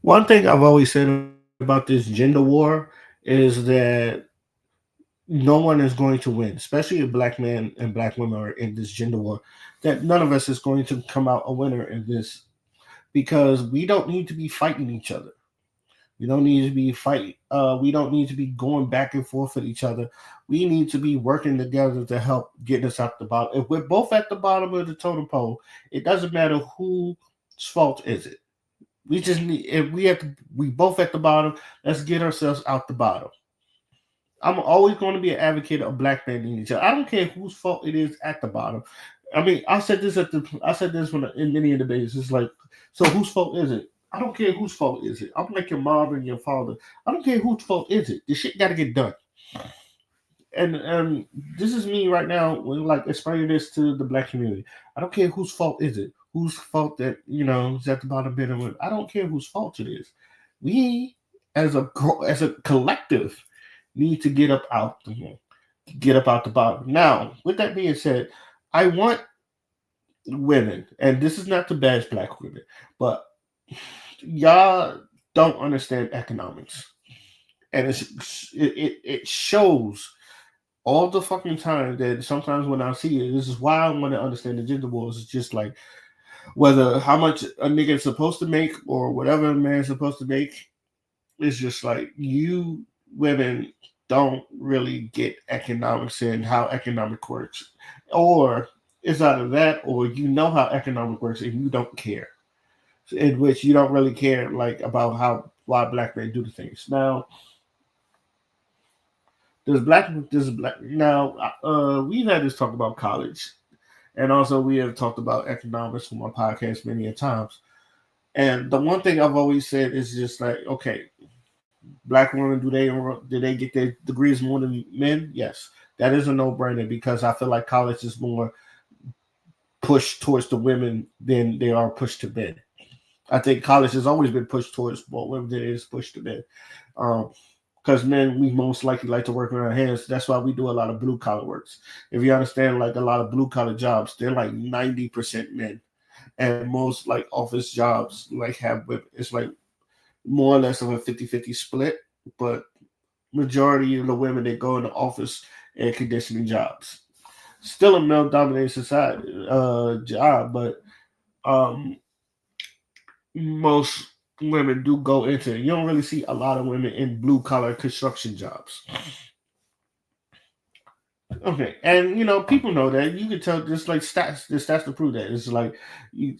One thing I've always said about this gender war is that no one is going to win, especially if black men and black women are in this gender war. That none of us is going to come out a winner in this because we don't need to be fighting each other. We don't need to be fighting. We don't need to be going back and forth with each other. We need to be working together to help get us out the bottom. If we're both at the bottom of the totem pole, it doesn't matter whose fault is it. We just need if we both at the bottom. Let's get ourselves out the bottom. I'm always going to be an advocate of black men in each other. I don't care whose fault it is at the bottom. I mean, I said this when in many debates. It's like, so whose fault is it? I don't care whose fault is it. I'm like your mom and your father. I don't care whose fault is it. This shit got to get done. And this is me right now when like explaining this to the black community. I don't care whose fault is it. Whose fault that is at the bottom bit of it. I don't care whose fault it is. We as a collective need to get up out the get up out the bottom. Now, with that being said, I want women, and this is not to bash black women, but y'all don't understand economics, and it shows all the fucking time that sometimes when I see it, this is why I want to understand the gender wars. It's just like whether how much a nigga is supposed to make or whatever a man's supposed to make. It's just like you women don't really get economics and how economic works, or it's either that or you know how economic works and you don't care. In which you don't really care like about how why black men do the things. Now there's black now we've had this talk about college and also we have talked about economics on my podcast many a times. And the one thing I've always said is just like, okay, black women do they get their degrees more than men? Yes, that is a no brainer because I feel like college is more pushed towards the women than they are pushed to men. I think college has always been pushed towards more women than it is pushed to men. Um, because men we most likely like to work with our hands. That's why we do a lot of blue collar works. If you understand, like a lot of blue collar jobs, they're like 90% men, and most like office jobs like have it's like more or less of a 50-50 split. But majority of the women that go into office and conditioning jobs, still a male dominated society job, but um most women do go into it. You don't really see a lot of women in blue collar construction jobs. Okay, and people know that. You can tell just like stats. The stats to prove that it's like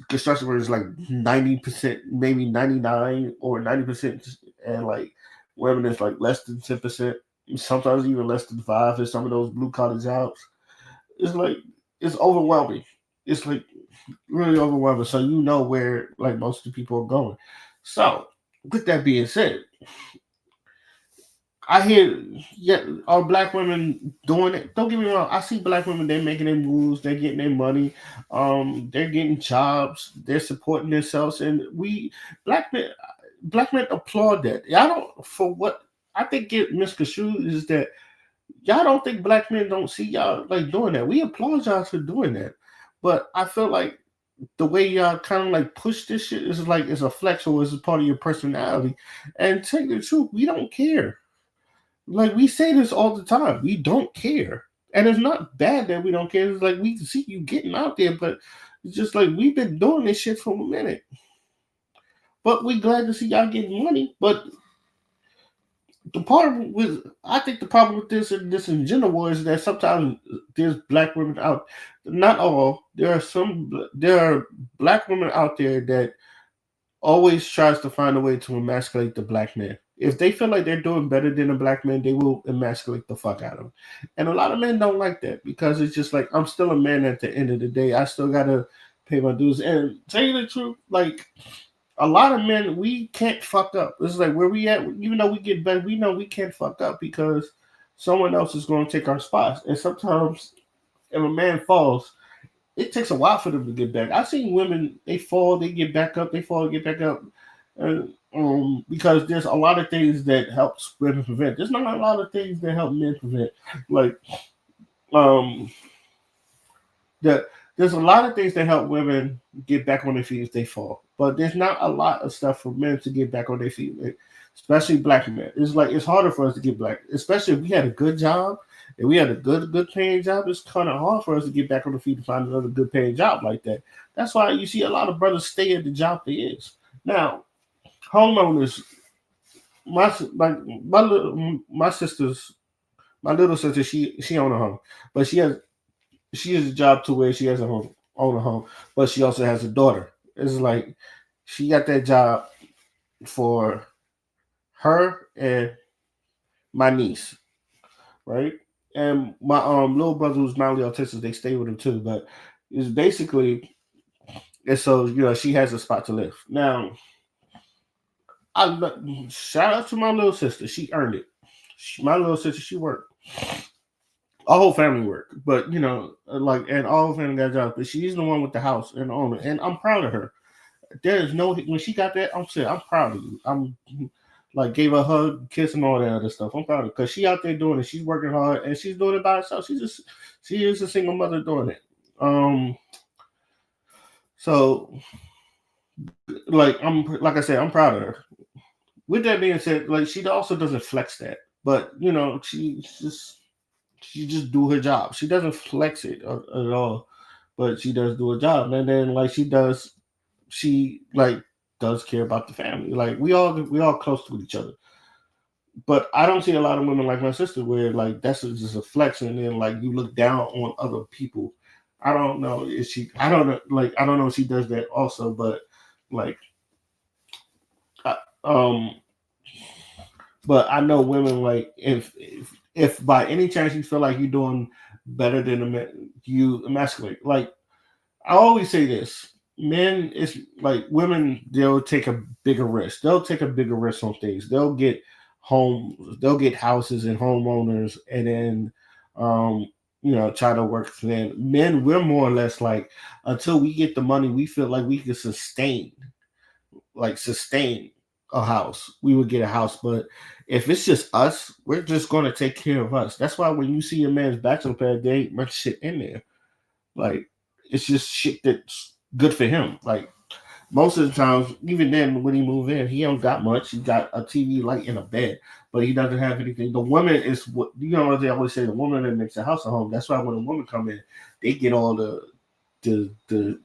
construction workers like 90%, maybe 99 or 90%, and like women is like less than 10%. Sometimes even less than five in some of those blue collar jobs. It's like it's overwhelming. It's like really overwhelming. So you know where like most of the people are going. So with that being said, I hear yeah, are black women doing it? Don't get me wrong. I see black women. They're making their moves. They're getting their money. They're getting jobs. They're supporting themselves, and we black men, black men applaud that. I don't for what I think get misconstrued is that y'all don't think black men don't see y'all like doing that. We applaud y'all for doing that, but I feel like the way y'all kind of like push this shit is like it's a flex or it's a part of your personality. And tell you the truth, we don't care. Like we say this all the time. We don't care. And it's not bad that we don't care. It's like we see you getting out there, but it's just like we've been doing this shit for a minute. But we glad to see y'all getting money. But the part with I think the problem with this in general is that sometimes there's black women out. Not all. There are black women out there that always tries to find a way to emasculate the black man. If they feel like they're doing better than a black man, they will emasculate the fuck out of him. And a lot of men don't like that because it's just like I'm still a man at the end of the day. I still gotta pay my dues. And tell you the truth, like a lot of men, we can't fuck up. This is like where we at. Even though we get better, we know we can't fuck up because someone else is going to take our spots. And sometimes, if a man falls, it takes a while for them to get back. I've seen women they fall, they get back up, they fall, get back up, and because there's a lot of things that helps women prevent. There's not a lot of things that help men prevent, like um the there's a lot of things that help women get back on their feet if they fall, but there's not a lot of stuff for men to get back on their feet, like, especially black men. It's like it's harder for us to get black, especially if we had a good job and we had a good paying job. It's kind of hard for us to get back on the feet to find another good paying job like that. That's why you see a lot of brothers stay at the job they is now. Homeowners, like my sister's my little sister, she own a home, but she has a job to where she has a home, own a home, but she also has a daughter. It's like she got that job for her and my niece, right? And my little brother who's mildly autistic, they stay with him too. But it's basically it's so she has a spot to live. Now, I shout out to my little sister. She earned it. My little sister, she worked. Our whole family worked, but like, and all family got jobs. But she's the one with the house and the owner, and I'm proud of her. There is no when she got that. I'm proud of you. I'm like gave her a hug, kiss, and all that other stuff. I'm proud of her because she out there doing it. She's working hard and she's doing it by herself. She is a single mother doing it. So like I said, I'm proud of her. With that being said, like she also doesn't flex that, but she just do her job. She doesn't flex it at all, but she does do her job. And then like she like does care about the family. Like we all close to each other. But I don't see a lot of women like my sister where like that's just a flex and then like you look down on other people. I don't know if she. I don't know. Like I don't know if she does that also, but like, I- um, but I know women like if by any chance you feel like you're doing better than a man, you emasculate. Like I always say this: men is like women. They'll take a bigger risk. They'll take a bigger risk on things. They'll get homes. They'll get houses and homeowners, and then um, try to work for them. Men, we're more or less like until we get the money, we feel like we can sustain a house. We would get a house, but if it's just us, we're just gonna take care of us. That's why when you see a man's bachelor pad, there ain't much shit in there. Like it's just shit that's good for him. Like most of the times, even then when he move in, he don't got much. He got a TV light and a bed, but he doesn't have anything. The woman is what what they always say. The woman that makes the house a home. That's why when a woman come in, they get all the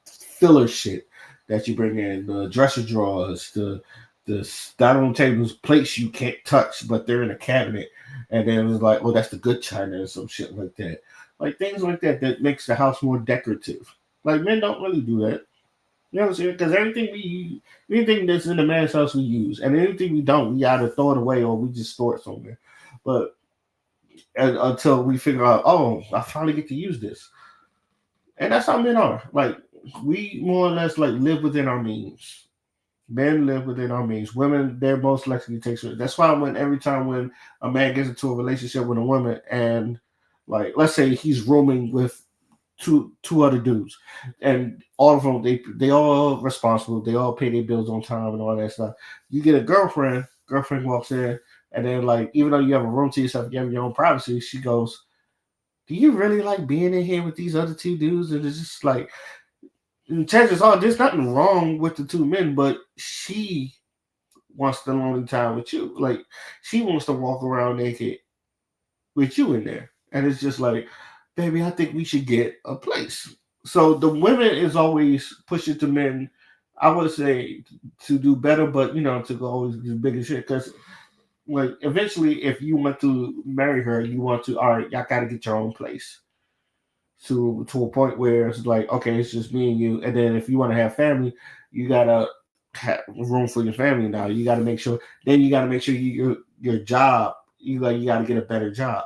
filler shit that you bring in, the dresser drawers, the dining room tables, plates you can't touch, but they're in a cabinet, and then it's like, oh, that's the good china and some shit like that, like things like that that makes the house more decorative. Like men don't really do that. You know what I'm saying? Because anything that's in the man's house we use, and anything we don't, we either throw it away or we just store it somewhere. But until we figure out, oh, I finally get to use this, and that's how men are. Like we more or less like live within our means. Men live within our means. Women, they're most likely to take shit. That's why when every time when a man gets into a relationship with a woman and like let's say he's rooming with two other dudes, and all of them they all responsible. They all pay their bills on time and all that stuff. You get a girlfriend. Girlfriend walks in, and then like even though you have a room to yourself, you have your own privacy. She goes, "Do you really like being in here with these other two dudes?" And it's just like and chances are there's nothing wrong with the two men, but she wants the lonely time with you. Like she wants to walk around naked with you in there. And it's just like, baby, I think we should get a place. So the women is always pushing to men, I would say, to do better, but to go always do bigger shit. Because like eventually if you want to marry her, you want to all right, y'all gotta get your own place. To a point where it's like, okay, it's just me and you. And then if you want to have family, you gotta have room for your family now. You gotta make sure then you gotta make sure your job, you gotta get a better job.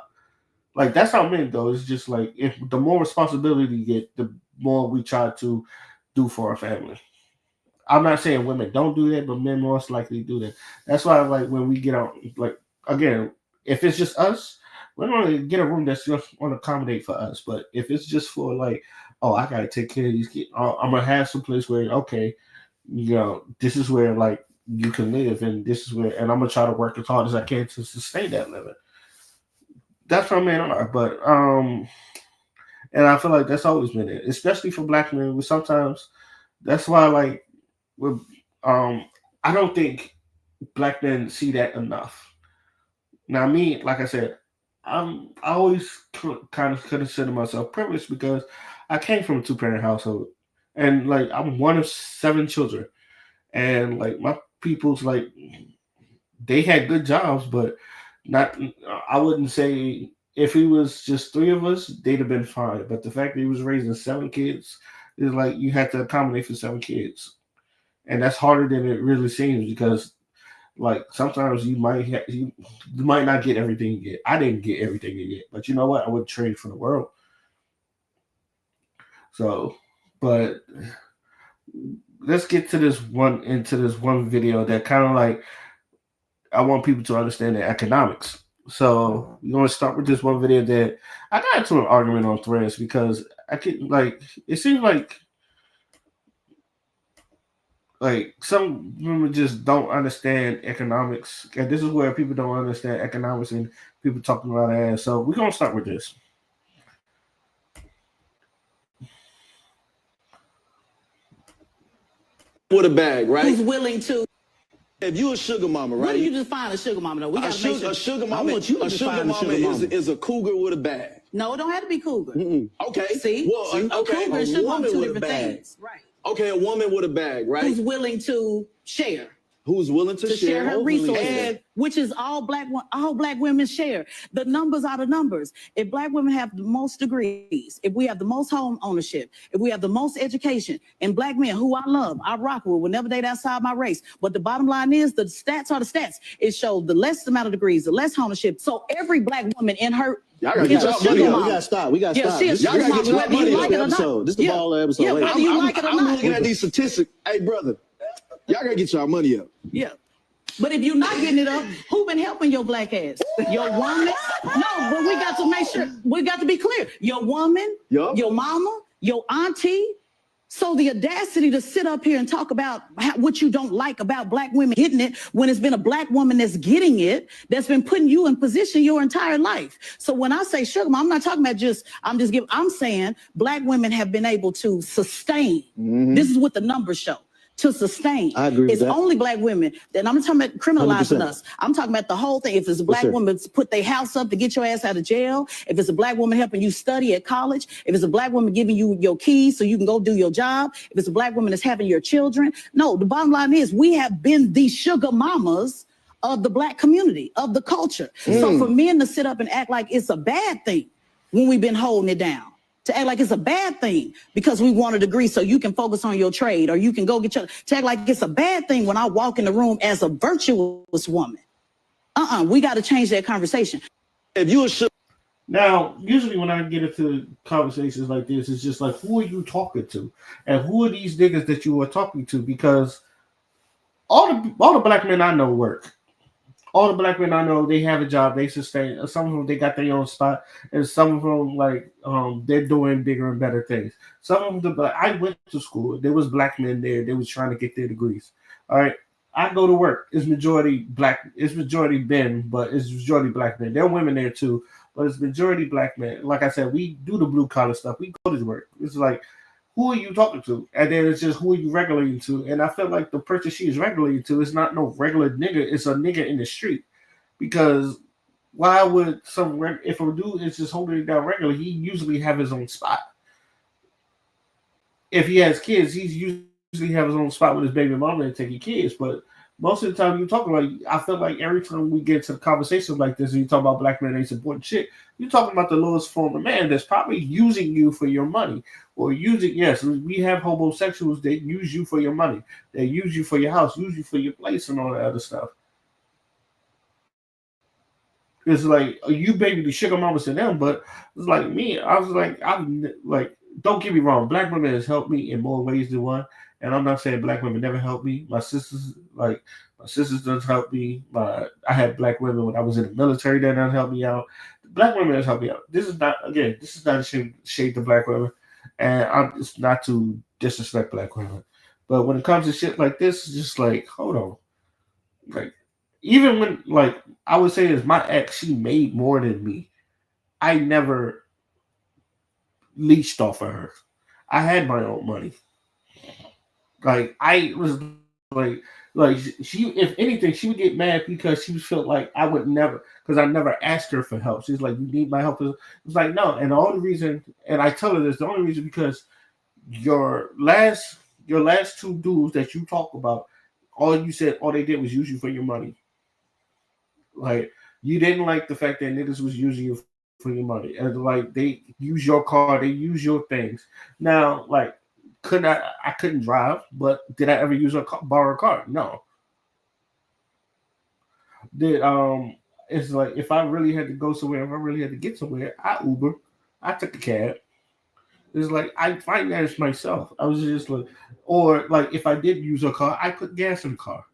Like that's how men go. It's just like if the more responsibility you get, the more we try to do for our family. I'm not saying women don't do that, but men most likely do that. That's why like when we get out, like again, if it's just us, we're gonna get a room that's just gonna accommodate for us. But if it's just for like, oh, I gotta take care of these kids, I'm gonna have some place where okay, this is where like you can live, and this is where, and I'm gonna try to work as hard as I can to sustain that living. That's how men are. But and I feel like that's always been it, especially for black men. Sometimes that's why, like, with I don't think black men see that enough. Now, me, like I said, I always kind of consider myself privileged because I came from a two-parent household, and like I'm one of seven children, and like my people's like they had good jobs, but not. I wouldn't say if it was just three of us, they'd have been fine. But the fact that he was raising seven kids is like you had to accommodate for seven kids, and that's harder than it really seems because like sometimes you might not get everything you get. I didn't get everything you get, but you know what? I would trade for the world. So, but let's get to this one video that kind of like I want people to understand the economics. So we're gonna start with this one video that I got into an argument on Threads because I could like it seems like some women just don't understand economics, and this is where people don't understand economics and people talking about ass. So we're gonna start with this. With a bag, right? Who's willing to? If you a sugar mama, right? What do you define a sugar mama? Though we got to make sure. A sugar mama, I want you to define a sugar mama. Is a cougar with a bag. No, it don't have to be cougar. Okay. See, Well, okay. cougar and sugar mama two different things. Right. Okay, a woman with a bag, right? Who's willing to share? Who's willing to share her resources, and which is all black women share. The numbers are the numbers. If black women have the most degrees, if we have the most home ownership, if we have the most education, and black men who I love, I rock with, will never date outside my race. But the bottom line is the stats are the stats. It shows the less amount of degrees, the less ownership. So every black woman in her y'all gotta get y'all money up. We gotta stop. We gotta stop. Y'all gotta get y'all money up. Episode. This is the ball episode. Yeah, whether you like it or I'm not. looking at these statistics. Hey, brother, y'all gotta get y'all money up. Yeah. But if you're not getting it up, who been helping your black ass? Your woman? No, but we got to make sure, we got to be clear. Your woman, your mama, your auntie. So the audacity to sit up here and talk about what you don't like about black women getting it when it's been a black woman that's getting it, that's been putting you in position your entire life. So when I say sugar mom, I'm not talking about I'm saying black women have been able to sustain. This is what the numbers show. To sustain. I agree with that. It's only black women. And I'm not talking about criminalizing 100%. us. I'm talking about the whole thing. If it's a black woman put their house up to get your ass out of jail, if it's a black woman helping you study at college, if it's a black woman giving you your keys so you can go do your job, if it's a black woman that's having your children. No, the bottom line is we have been the sugar mamas of the black community, of the culture. So for men to sit up and act like it's a bad thing when we've been holding it down, to act like it's a bad thing because we want a degree so you can focus on your trade or you can go get your, to act like it's a bad thing when I walk in the room as a virtuous woman. We got to change that conversation. If you a Now, usually when I get into conversations like this, it's just like, who are you talking to? And who are these niggas that you are talking to? Because all the black men I know work. All the black men I know, they have a job, they sustain. Some of them, they got their own spot, and some of them, like, they're doing bigger and better things. Some of them, I went to school. There was black men there. They was trying to get their degrees. All right, I go to work. It's majority black. It's majority men, but it's majority black men. There are women there too, but it's majority black men. Like I said, we do the blue collar stuff. We go to work. It's like, who are you talking to? And then it's just, who are you regulating to? And I feel like the person she is regulating to is not no regular nigga. It's a nigga in the street. Because why would if a dude is just holding it down regularly, he usually have his own spot. If he has kids, he's usually have his own spot with his baby mama and taking kids. But most of the time you talk about, I feel like every time we get to conversations like this and you talk about black men ain't supporting shit, you're talking about the lowest form of man that's probably using you for your money. Or yes, we have homosexuals that use you for your money. They use you for your house, use you for your place and all that other stuff. It's like, you baby the sugar mamas to them, but it's like me, I'm like, don't get me wrong, black women has helped me in more ways than one. And I'm not saying black women never helped me. My sisters done help me. I had black women when I was in the military that done help me out. Black women has helped me out. This is not a shade to black women. And it's not to disrespect black women. But when it comes to shit like this, it's just like, hold on. Like, even when, like, I would say is my ex, she made more than me. I never leached off of her. I had my own money. Like I was like she, if anything, she would get mad because she felt like I would never, because I never asked her for help. She's like, "You need my help?" It's like, no. And the only reason, and I tell her this, the only reason because your last two dudes that you talk about, all you said, all they did was use you for your money. Like you didn't like the fact that niggas was using you for your money, and like they use your car, they use your things. Now, like, I couldn't drive, but did I ever use borrow a car? No. Did It's like if I really had to go somewhere, if I really had to get somewhere, I Uber, I took a cab. It's like I financed myself. I was just like, or like if I did use a car, I put gas in the car.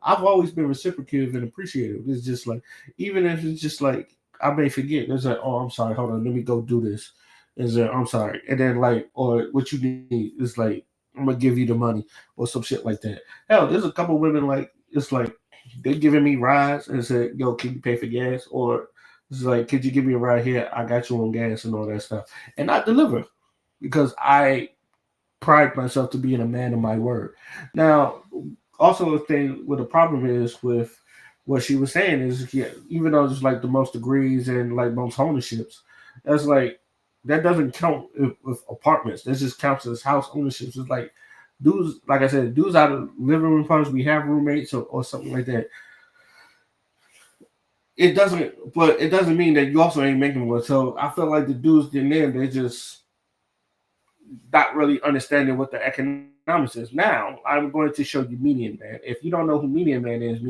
I've always been reciprocative and appreciative. It's just like, even if it's just like I may forget, it's like, oh, I'm sorry, hold on, let me go do this. Is like, I'm sorry, and then like, or what you need is like, I'm gonna give you the money or some shit like that. Hell, there's a couple women like it's like they giving me rides and said, yo, can you pay for gas? Or it's like, could you give me a ride here? I got you on gas and all that stuff, and I deliver because I pride myself to being a man of my word. Now, also the thing with the problem is with what she was saying is, yeah, even though it's like the most degrees and like most ownerships, that's like that doesn't count with apartments. This just counts as house ownerships. It's like dudes, like I said, dudes out of living room parties, we have roommates or something like that. It doesn't mean that you also ain't making one. So I feel like the dudes in there, they're just not really understanding what the economics is. Now, I'm going to show you Median Man. If you don't know who Median Man is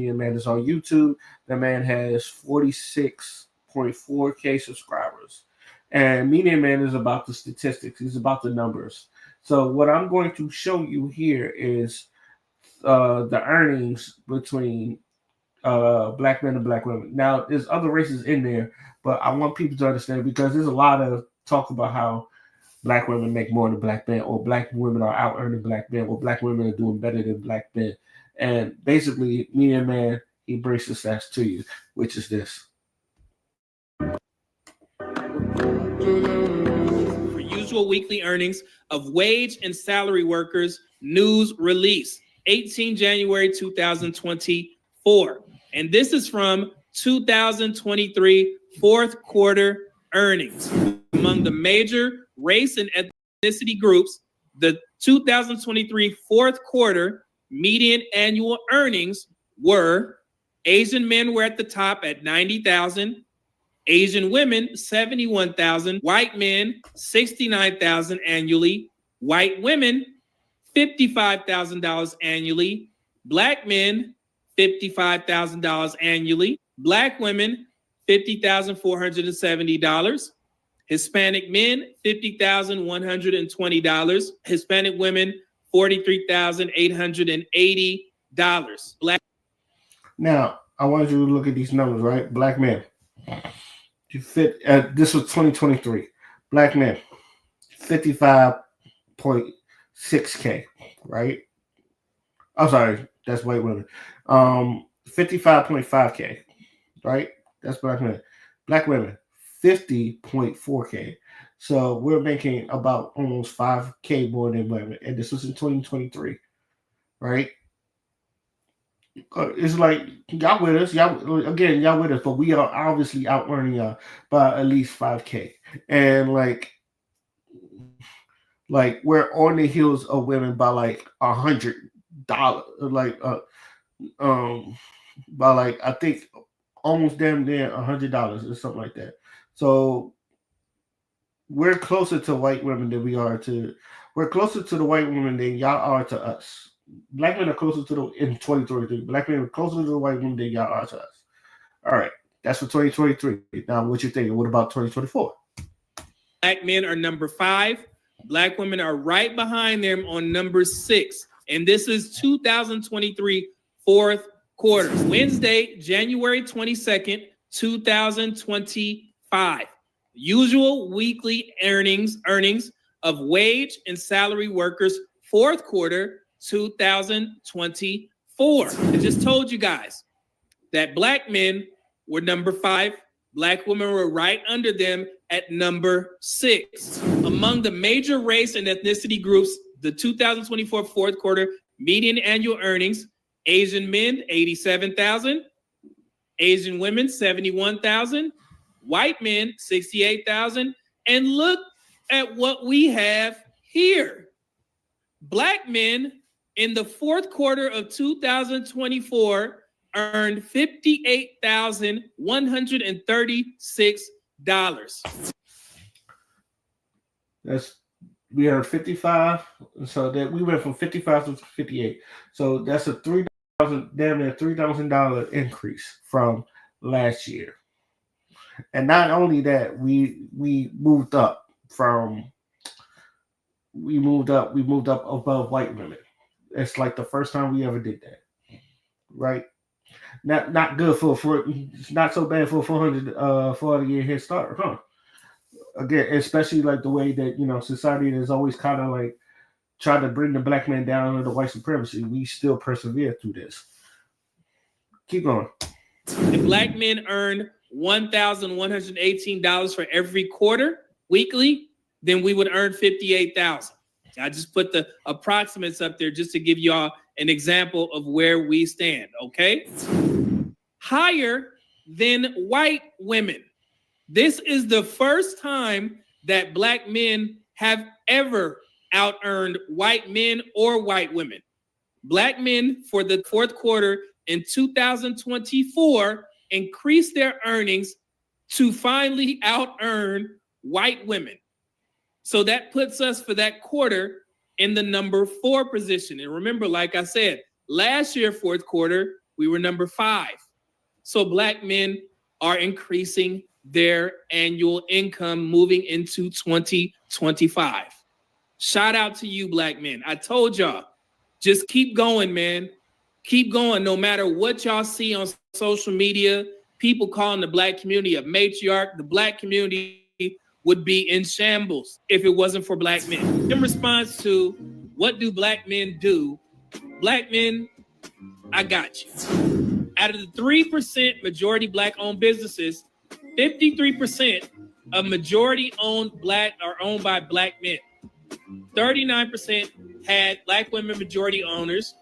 on YouTube. The man has 46.4K subscribers. And Median Man is about the statistics. He's about the numbers. So what I'm going to show you here is the earnings between black men and black women. Now, there's other races in there, but I want people to understand because there's a lot of talk about how black women make more than black men, or black women are out earning black men, or black women are doing better than black men. And basically, Median Man, he brings the stats to you, which is this. For usual weekly earnings of wage and salary workers, news release, 18 January 2024. And this is from 2023 fourth quarter earnings. Among the major race and ethnicity groups, the 2023 fourth quarter median annual earnings were: Asian men were at the top at 90,000, Asian women 71,000, white men 69,000 annually, white women $55,000 annually, black men $55,000 annually, black women $50,470, Hispanic men $50,120, Hispanic women $43,880. Black. Now, I want you to look at these numbers, right? Black men, you fit. This was 2023. Black men, 55.6K, right? I'm sorry, that's white women. 55.5K, right? That's black men. Black women, 50.4K. So we're making about almost 5K more than women, and this was in 2023, right? It's like y'all with us, y'all with us, but we are obviously out earning y'all by at least 5K, and like we're on the heels of women by like $100, like by like I think almost damn near $100 or something like that. So we're closer to white women than we're closer to the white women than y'all are to us. Black men are closer to in 2023. Black men are closer to the white women than y'all are to us. All right, that's for 2023. Now, what you thinking? What about 2024? Black men are number 5. Black women are right behind them on number 6. And this is 2023 fourth quarter. Wednesday, January 22nd, 2025. Usual weekly earnings of wage and salary workers, fourth quarter 2024. I just told you guys that black men were number 5, Black women were right under them at number 6. Among the major race and ethnicity groups, the 2024 fourth quarter median annual earnings, Asian men, 87,000, Asian women, 71,000, white men, 68,000. And look at what we have here. Black men in the fourth quarter of 2024 earned $58,136. We earned 55, so that we went from 55 to 58. So that's a damn near $3,000 increase from last year. And not only that, we moved up above white women. It's like the first time we ever did that, right? Not good for it's not so bad for 440-year head start, huh? Again, especially like the way that society has always kind of like tried to bring the black man down under white supremacy. We still persevere through this. Keep going. The black men earned $1,118 for every quarter weekly, then we would earn $58,000. I just put the approximates up there just to give y'all an example of where we stand, okay? Higher than white women. This is the first time that black men have ever out-earned white men or white women. Black men for the fourth quarter in 2024 increased their earnings to finally out-earn white women. So that puts us for that quarter in the number 4 position. And remember, like I said, last year, fourth quarter, we were number 5. So black men are increasing their annual income moving into 2025. Shout out to you, black men. I told y'all, just keep going, man. Keep going. No matter what y'all see on social media, people calling the black community a matriarch, the black community would be in shambles if it wasn't for black men. In response to what do black men do? Black men, I got you. Out of the 3% majority black-owned businesses, 53% of majority-owned black are owned by black men. 39% had black women majority owners,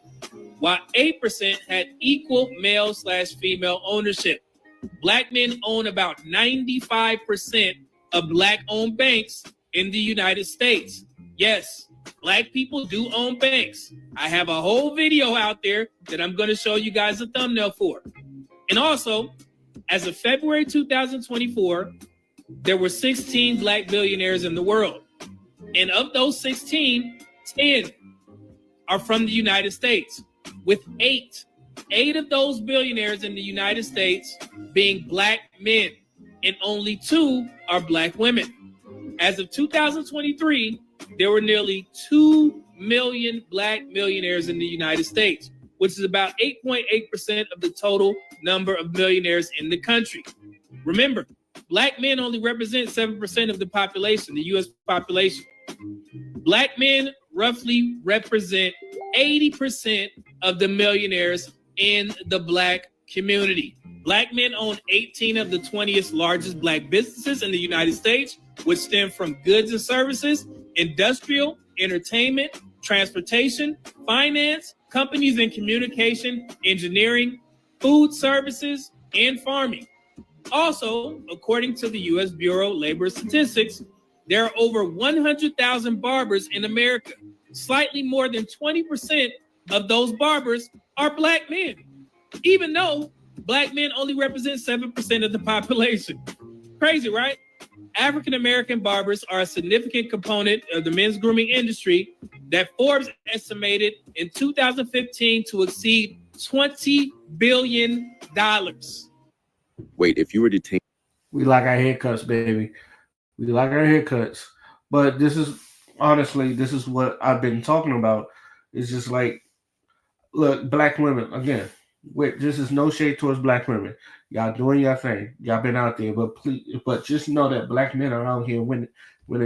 while 8% had equal male/female ownership. Black men own about 95% of black-owned banks in the United States. Yes, black people do own banks. I have a whole video out there that I'm going to show you guys a thumbnail for. And also, as of February 2024, there were 16 black billionaires in the world. And of those 16, 10 are from the United States, with 8 of those billionaires in the United States being black men, and only 2 are black women. As of 2023, there were nearly 2 million black millionaires in the United States, which is about 8.8% of the total number of millionaires in the country. Remember, black men only represent 7% of the population, the U.S. population. Black men roughly represent 80% of the millionaires in the black community. Black men own 18 of the 20th largest black businesses in the United States, which stem from goods and services, industrial, entertainment, transportation, finance, companies in communication, engineering, food services, and farming. Also, according to the U.S. Bureau of Labor Statistics, there are over 100,000 barbers in America. Slightly more than 20% of those barbers are black men, even though black men only represent 7% of the population. Crazy, right? African-American barbers are a significant component of the men's grooming industry that Forbes estimated in 2015 to exceed $20 billion. Wait, if you were detained. We like our haircuts, baby. We like our haircuts. But this is what I've been talking about. It's just like, look, black women, again, this is no shade towards black women. Y'all doing your thing. Y'all been out there, but just know that black men are out here winning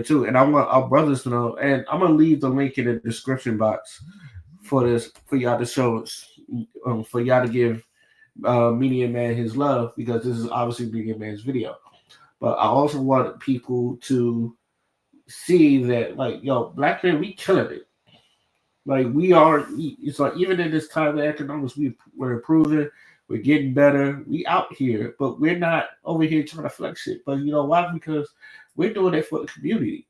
too. And I want our brothers to know, and I'm gonna leave the link in the description box for y'all to show us, for y'all to give Medium Man his love, because this is obviously Medium Man's video. But I also want people to see that, like, yo, black men, we killing it. Like, we are. It's like, even in this time of economics, we're improving. We're getting better. We out here, but we're not over here trying to flex shit. But you know why? Because we're doing it for the community.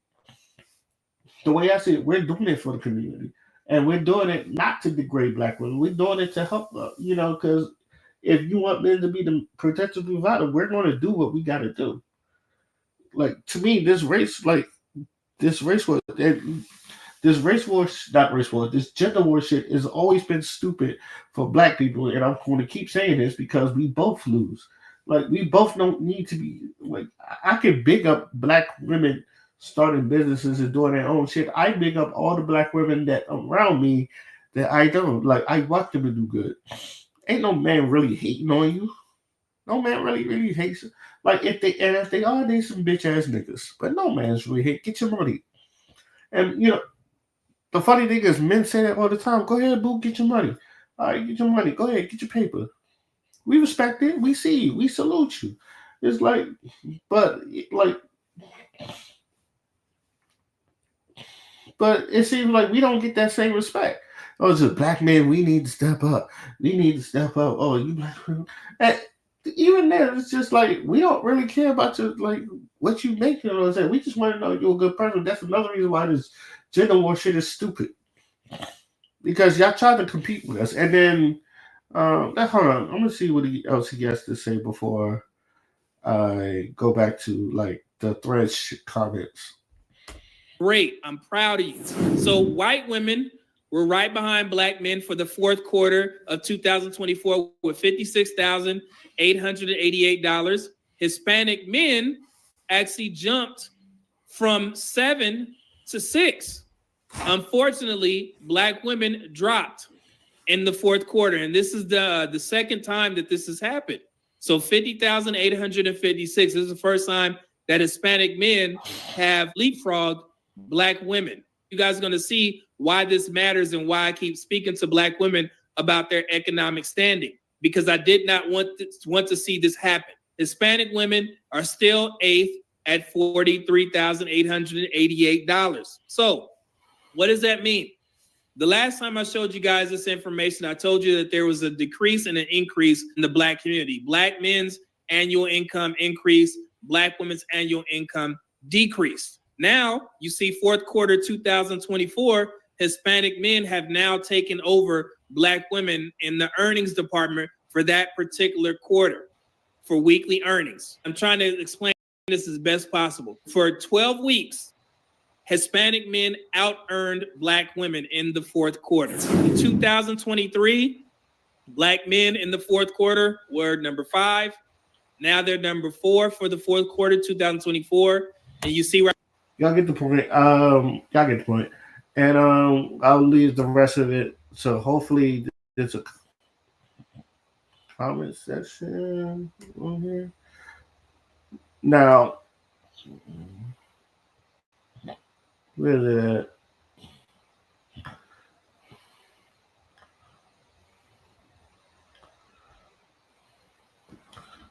The way I see it, we're doing it for the community, and we're doing it not to degrade black women. We're doing it to help, because if you want men to be the protective provider, we're going to do what we got to do. Like, to me, this race war, not race war, this gender war shit has always been stupid for black people, and I'm going to keep saying this because we both lose. Like, we both don't need to be like. I can big up black women starting businesses and doing their own shit. I big up all the black women that around me that I don't like. I want them to do good. Ain't no man really hating on you. No man really hates you. Like, if they are, they some bitch ass niggas. But no man's really hate. Get your money. And the funny thing is, men say that all the time. Go ahead, boo, get your money. All right, get your money. Go ahead, get your paper. We respect it. We see you. We salute you. It's like, but it seems like we don't get that same respect. Oh, it's a black man. We need to step up. We need to step up. Oh, you black people. And even then, it's just like, we don't really care about your, like, what you make. You know what I'm saying? We just want to know you're a good person. That's another reason why this gender war shit is stupid. Because y'all tried to compete with us. And then, hold on. I'm going to see what else he has to say before I go back to, like, the Threads comments. Great. I'm proud of you. So white women were right behind black men for the fourth quarter of 2024 with $56,888. Hispanic men actually jumped from 7 to 6. Unfortunately, black women dropped in the fourth quarter. And this is the second time that this has happened. So 50,856. This is the first time that Hispanic men have leapfrogged black women. You guys are going to see why this matters and why I keep speaking to black women about their economic standing, because I did not want to see this happen. Hispanic women are still 8th at $43,888. So what does that mean? The last time I showed you guys this information, I told you that there was a decrease and an increase in the black community. Black men's annual income increased, black women's annual income decreased. Now you see fourth quarter 2024, Hispanic men have now taken over black women in the earnings department for that particular quarter for weekly earnings. I'm trying to explain this as best possible. For 12 weeks, Hispanic men out-earned black women in the fourth quarter. In 2023, black men in the fourth quarter were number 5. Now they're number 4 for the fourth quarter 2024. And you see right. Y'all get the point. Y'all get the point. And I'll leave the rest of it. So hopefully there's a comment section on here. Now, where is it at?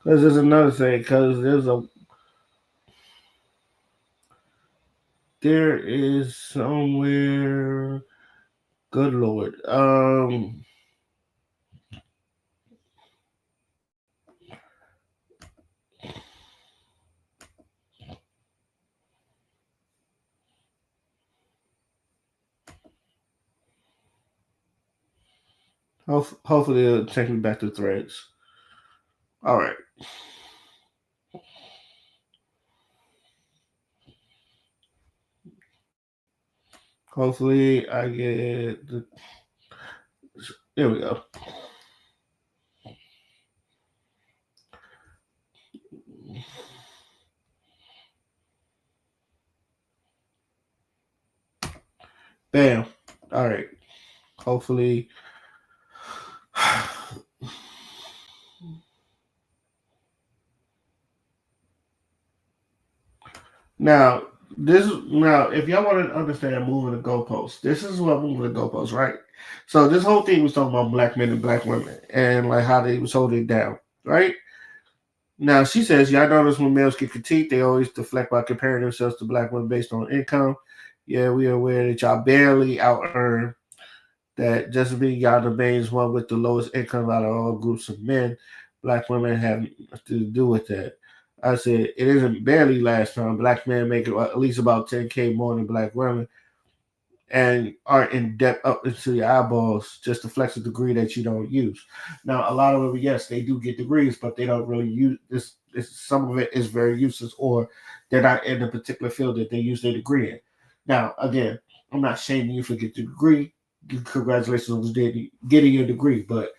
Because there's another thing. Because there is somewhere. Good Lord. Hopefully it'll take me back to Threads. All right. Hopefully I get the. There we go. Bam. All right. Hopefully. Now, This now, if y'all want to understand moving the goalposts, this is what moving the goalposts, right? So this whole thing was talking about black men and black women and like how they was holding it down, right? Now she says, y'all notice when males get critiqued, they always deflect by comparing themselves to black women based on income. Yeah, we are aware that y'all barely out earn that just being y'all the main one with the lowest income out of all groups of men. Black women have nothing to do with that. I said it isn't barely last time. Black men make at least about 10K more than black women and are in debt up into your eyeballs just to flex a degree that you don't use. Now, a lot of them, yes, they do get degrees, but they don't really use this. Some of it is very useless, or they're not in the particular field that they use their degree in. Now, again, I'm not shaming you for getting the degree. Congratulations on getting your degree, but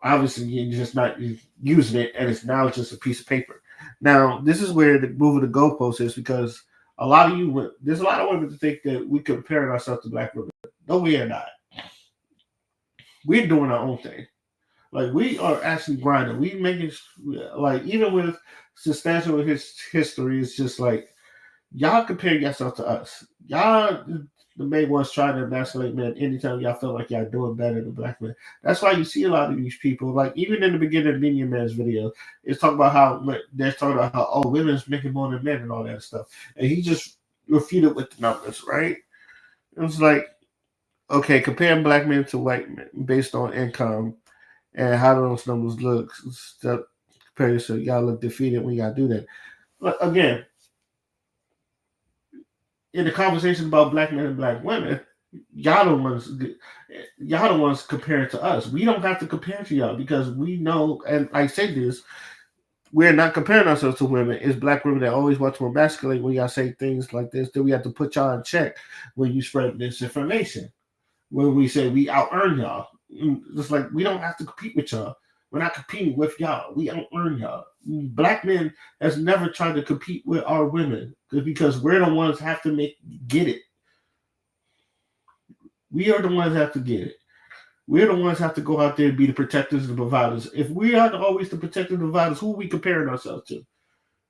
obviously you're just not using it, and it's now just a piece of paper. Now, this is where the moving the goalpost is because there's a lot of women that think that we comparing ourselves to black women. No, we are not. We're doing our own thing. Like we are actually grinding. We making like even with substantial history, it's just like y'all compare yourself to us. Y'all the main ones trying to emasculate men anytime y'all feel like y'all doing better than black men. That's why you see a lot of these people, like even in the beginning of Medium Man's video, it's talking about how they're talking about how women's making more than men and all that stuff. And he just refuted with the numbers, right? It was like, okay, comparing black men to white men based on income and how those numbers look. Compare so y'all look defeated when y'all do that. But again, in the conversation about black men and black women, y'all the ones comparing to us. We don't have to compare to y'all because we know, and I say this, we're not comparing ourselves to women. It's black women that always want to emasculate when y'all say things like this. Then we have to put y'all in check when you spread misinformation. When we say we out earn y'all. It's like we don't have to compete with y'all. We're not competing with y'all. We out earn y'all. Black men has never tried to compete with our women because we're the ones have to get it. We are the ones that have to get it. We're the ones that have to go out there and be the protectors and the providers. If we are always the protectors and providers, who are we comparing ourselves to?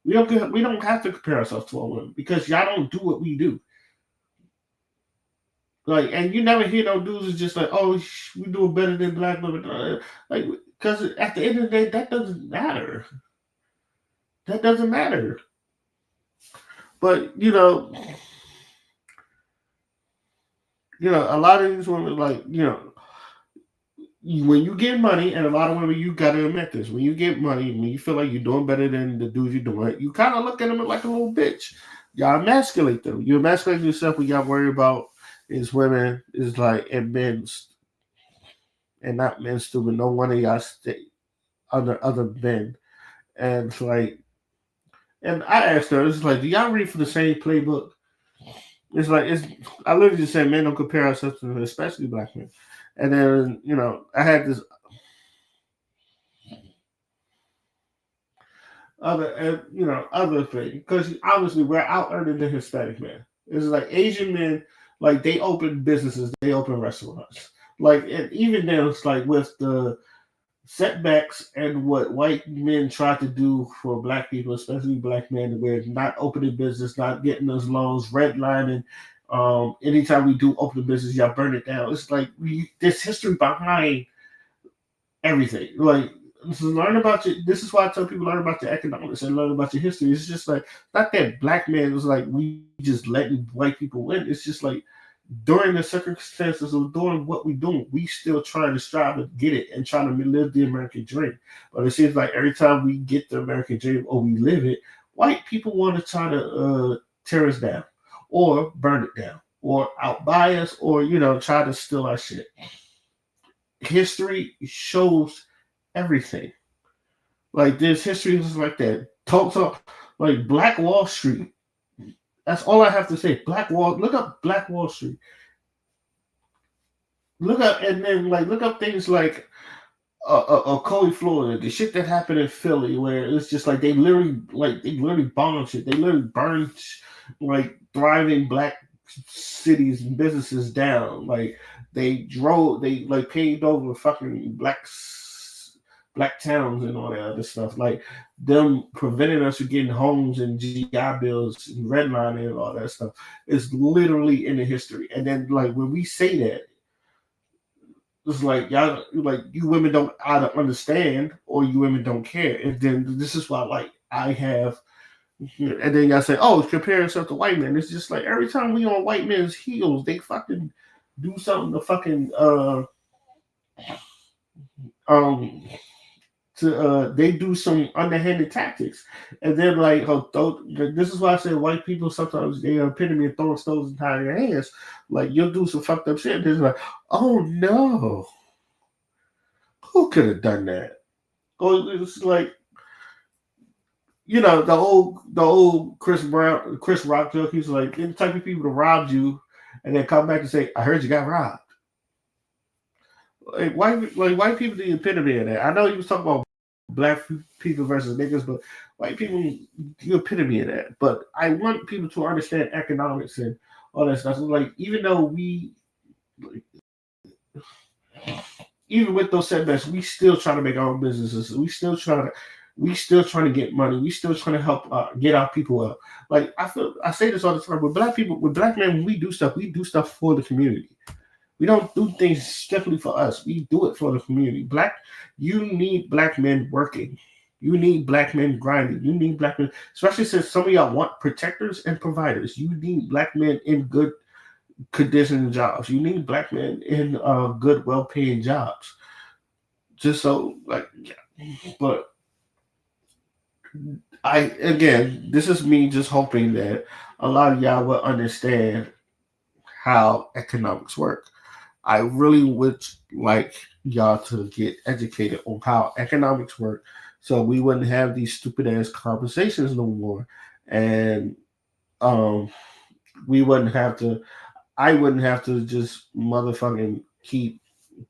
We don't have to compare ourselves to our women because y'all don't do what we do. Like, and you never hear no dudes is just like, oh, we doing better than black women. Like, because at the end of the day, that doesn't matter. That doesn't matter. But a lot of these women, like, when you get money, and a lot of women, you gotta admit this. When you get money, when you feel like you're doing better than the dudes you're doing, you kind of look at them like a little bitch. Y'all emasculate them. You emasculate yourself when y'all worry about is women is like and men's and not men stupid. No one of y'all stay under other men. And it's like, and I asked her, it's like, do y'all read from the same playbook? It's like I literally just said men don't compare ourselves to them, especially black men. And then, I had this other thing, because obviously we're out earning the Hispanic men. It's like Asian men, like they open businesses, they open restaurants. Like, and even then, it's like with the setbacks and what white men try to do for black people, especially black men, where not opening business, not getting those loans, redlining. Anytime we do open a business, y'all burn it down. It's like there's history behind everything. Like, learn about your. This is why I tell people learn about your economics and learn about your history. It's just like not that black man was like we just letting white people win. It's just like during the circumstances of doing what we're doing, we still trying to strive to get it and trying to live the American dream. But it seems like every time we get the American dream or we live it, white people want to try to tear us down or burn it down or outbuy us or, try to steal our shit. History shows everything. Like there's history like that. Talk like Black Wall Street. That's all I have to say. Look up Black Wall Street. Look up things like Coley, Florida, the shit that happened in Philly, where it's just like they literally bombed shit. They literally burned like thriving black cities and businesses down. Like they paved over fucking black black towns and all that other stuff. Like them preventing us from getting homes and GI bills and redlining and all that stuff is literally in the history. And then like when we say that, it's like y'all like you women don't either understand or you women don't care. And then this is why like I have and then y'all say, oh, compare yourself to white men. It's just like every time we on white men's heels, they fucking do something to fucking they do some underhanded tactics, and then like this is why I say white people sometimes they are epitome of throwing stones and tying your hands. Like you'll do some fucked up shit. And it's like, oh no, who could have done that? Or it's like, you know, the old Chris Rock joke. He's like, the type of people that robbed you, and then come back and say, I heard you got robbed. Like white people the epitome of that. I know you was talking about black people versus niggas, but white people the epitome of that. But I want people to understand economics and all that stuff. Like even though even with those setbacks, we still trying to make our own businesses. We still trying to get money. We still trying to help get our people up. Like I say this all the time. With black people, with black men, when we do stuff for the community. We don't do things strictly for us. We do it for the community. You need black men working. You need black men grinding. You need black men, especially since some of y'all want protectors and providers. You need black men in good condition jobs. You need black men in good, well-paying jobs. Just so, like, but this is me just hoping that a lot of y'all will understand how economics work. I really would like y'all to get educated on how economics work so we wouldn't have these stupid ass conversations no more. And I wouldn't have to just motherfucking keep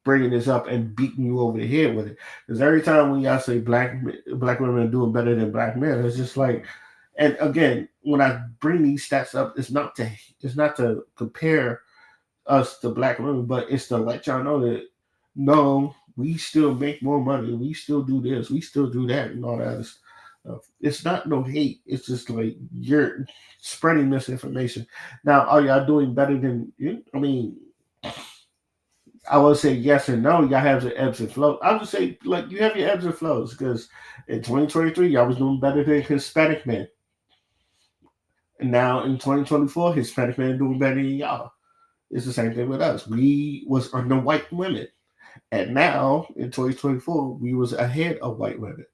bringing this up and beating you over the head with it. Because every time when y'all say black women are doing better than black men, it's just like, and again, when I bring these stats up, it's not to compare us to black women, but it's to let y'all know that no, we still make more money, we still do this, we still do that, and all that other stuff. It's not no hate. It's just like you're spreading misinformation. Now, are y'all doing better than you? I mean, I would say yes and no. Y'all have the ebbs and flows. I would say like you have your ebbs and flows because in 2023 y'all was doing better than Hispanic men, and now in 2024 Hispanic men doing better than y'all. It's the same thing with us. We was under white women. And now in 2024, we was ahead of white women.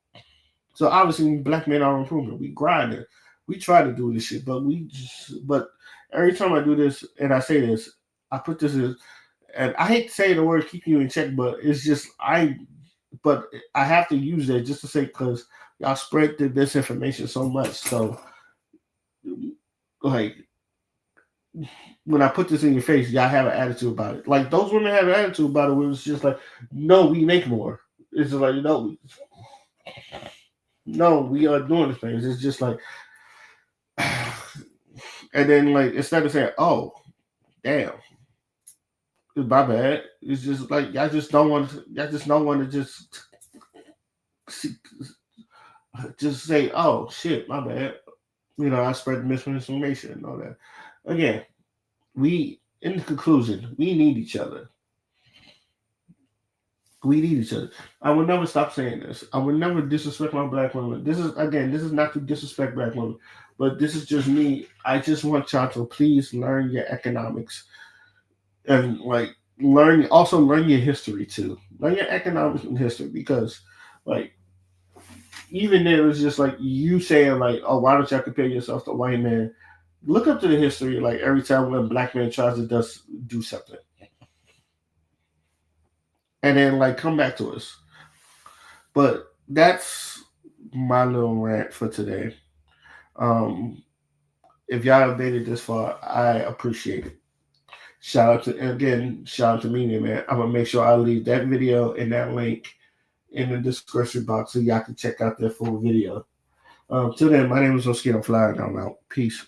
So obviously black men are improving. We grinding. We try to do this shit, but every time I do this and I say this, I put this in, and I hate to say the word keeping you in check, but it's just I have to use that just to say because y'all spread the disinformation so much. So like when I put this in your face, y'all have an attitude about it. Like those women have an attitude about it where it's just like, no, we make more. It's just like, no, we are doing this thing. It's just like, and then like instead of saying, oh, damn, it's my bad. It's just like y'all just don't want to just say, oh shit, my bad. You know, I spread misinformation and all that. Again, in conclusion, we need each other. We need each other. I will never stop saying this. I will never disrespect my black women. This is not to disrespect black women, but this is just me. I just want y'all to please learn your economics and like learn your history too. Learn your economics and history because like even then it's just like you saying like, oh, why don't y'all compare yourself to white man? Look up to the history, like every time when a black man tries to do something. And then like come back to us. But that's my little rant for today. If y'all have made it this far, I appreciate it. Shout out to Media Man. I'm gonna make sure I leave that video and that link in the description box so y'all can check out their full video. Till then, my name is Oskino Fly and I'm out. Peace.